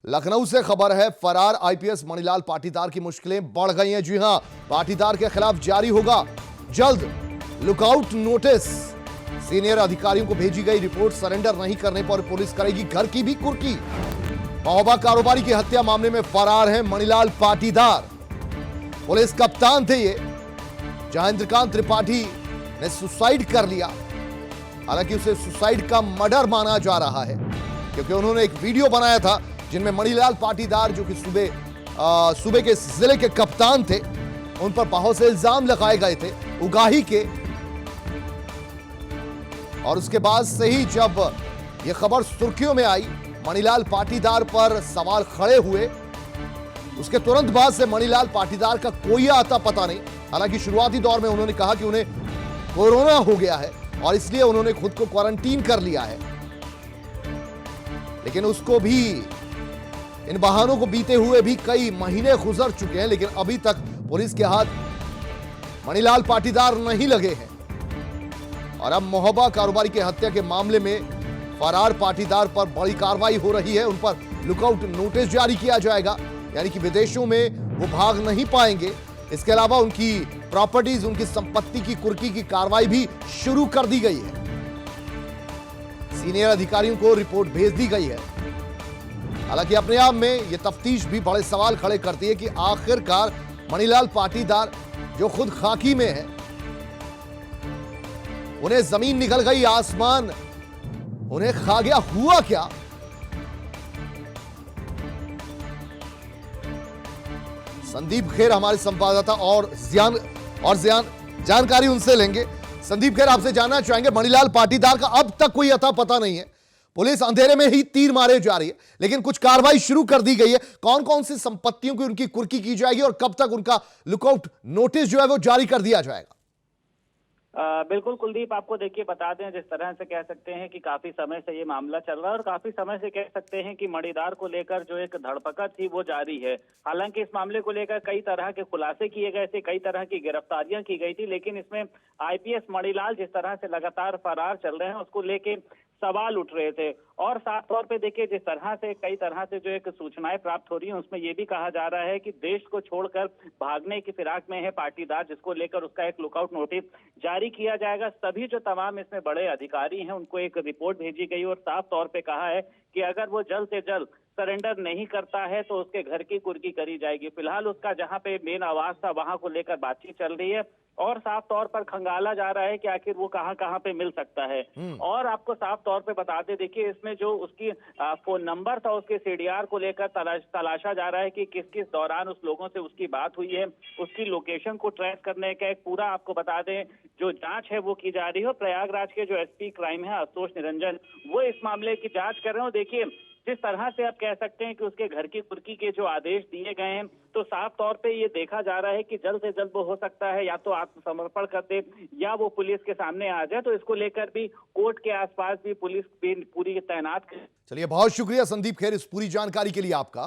लखनऊ से खबर है, फरार आईपीएस मणिलाल पाटीदार की मुश्किलें बढ़ गई हैं। जी हां, पाटीदार के खिलाफ जारी होगा जल्द लुकआउट नोटिस। सीनियर अधिकारियों को भेजी गई रिपोर्ट सरेंडर नहीं करने पर पुलिस करेगी घर की भी कुर्की। महोबा कारोबारी की हत्या मामले में फरार है मणिलाल पाटीदार। पुलिस कप्तान थे ये, जहां इंद्रकांत त्रिपाठी ने सुसाइड कर लिया। हालांकि उसे सुसाइड का मर्डर माना जा रहा है, क्योंकि उन्होंने एक वीडियो बनाया था जिनमें मणिलाल पाटीदार, जो कि सूबे के जिले के कप्तान थे, उन पर बहुत से इल्जाम लगाए गए थे उगाही के। और उसके बाद से ही जब यह खबर सुर्खियों में आई, मणिलाल पाटीदार पर सवाल खड़े हुए। उसके तुरंत बाद से मणिलाल पाटीदार का कोई आता पता नहीं। हालांकि शुरुआती दौर में उन्होंने कहा कि उन्हें कोरोना हो गया है और इसलिए उन्होंने खुद को क्वारंटीन कर लिया है, लेकिन उसको भी, इन बहानों को बीते हुए भी कई महीने गुजर चुके हैं, लेकिन अभी तक पुलिस के हाथ मणिलाल पाटीदार नहीं लगे हैं। और अब महोबा कारोबारी की हत्या के मामले में फरार पाटीदार पर बड़ी कार्रवाई हो रही है। उन पर लुकआउट नोटिस जारी किया जाएगा, यानी कि विदेशों में वो भाग नहीं पाएंगे। इसके अलावा उनकी प्रॉपर्टीज, उनकी संपत्ति की कुर्की की कार्रवाई भी शुरू कर दी गई है। सीनियर अधिकारियों को रिपोर्ट भेज दी गई है। हालांकि अपने आप में यह तफ्तीश भी बड़े सवाल खड़े करती है कि आखिरकार मणिलाल पाटीदार, जो खुद खाकी में है, उन्हें जमीन निकल गई, आसमान उन्हें खा गया, हुआ क्या? संदीप खेर हमारे संवाददाता और जानकारी उनसे लेंगे। संदीप खेर, आपसे जानना चाहेंगे, मणिलाल पाटीदार का अब तक कोई अता पता नहीं है। पुलिस अंधेरे में ही तीर मारे जा रही है, लेकिन कुछ कार्रवाई शुरू कर दी गई है। कौन कौन सी संपत्तियों की उनकी कुर्की की जाएगी और कब तक उनका लुकआउट नोटिस जो है वो जारी कर दिया जाएगा? बिल्कुल कुलदीप, आपको देखिए बता दें, जिस तरह से कह सकते हैं कि काफी समय से ये मामला चल रहा है और काफी समय से कह सकते हैं कि मणिदार को लेकर जो एक धरपकड़ थी वो जारी है। हालांकि इस मामले को लेकर कई तरह के खुलासे किए गए थे, कई तरह की गिरफ्तारियां की गई थी, लेकिन इसमें आईपीएस मणिलाल जिस तरह से लगातार फरार चल रहे हैं उसको लेके सवाल उठ रहे थे। और साफ तौर पे देखिए, जिस तरह से कई तरह से जो एक सूचनाएं प्राप्त हो रही हैं, उसमें यह भी कहा जा रहा है कि देश को छोड़कर भागने की फिराक में है पाटीदार, जिसको लेकर उसका एक लुकआउट नोटिस जारी किया जाएगा। सभी जो तमाम इसमें बड़े अधिकारी हैं उनको एक रिपोर्ट भेजी गई और साफ तौर पे कहा है कि अगर वो जल्द से जल्द सरेंडर नहीं करता है तो उसके घर की कुर्की करी जाएगी। फिलहाल उसका जहां पे मेन आवास था वहां को लेकर बातचीत चल रही है और साफ तौर पर खंगाला जा रहा है कि आखिर वो कहां कहां पे मिल सकता है। और आपको साफ तौर पे बताते, देखिए इसमें जो उसकी फोन नंबर था, उसके सीडीआर को लेकर तलाशा जा रहा है कि किस किस दौरान उस लोगों से उसकी बात हुई है। उसकी लोकेशन को ट्रैक करने का एक पूरा, आपको बता दें, जो जांच है वो की जा रही है। प्रयागराज के जो एसपी क्राइम है आशुतोष निरंजन, वो इस मामले की जांच कर रहे हो। देखिए जिस तरह से आप कह सकते हैं कि उसके घर की कुर्की के जो आदेश दिए गए हैं, तो साफ तौर पे ये देखा जा रहा है कि जल्द से जल्द वो हो सकता है या तो आत्मसमर्पण कर दे या वो पुलिस के सामने आ जाए। तो इसको लेकर भी कोर्ट के आसपास भी पुलिस भी पूरी तैनात। चलिए, बहुत शुक्रिया संदीप खेर इस पूरी जानकारी के लिए आपका।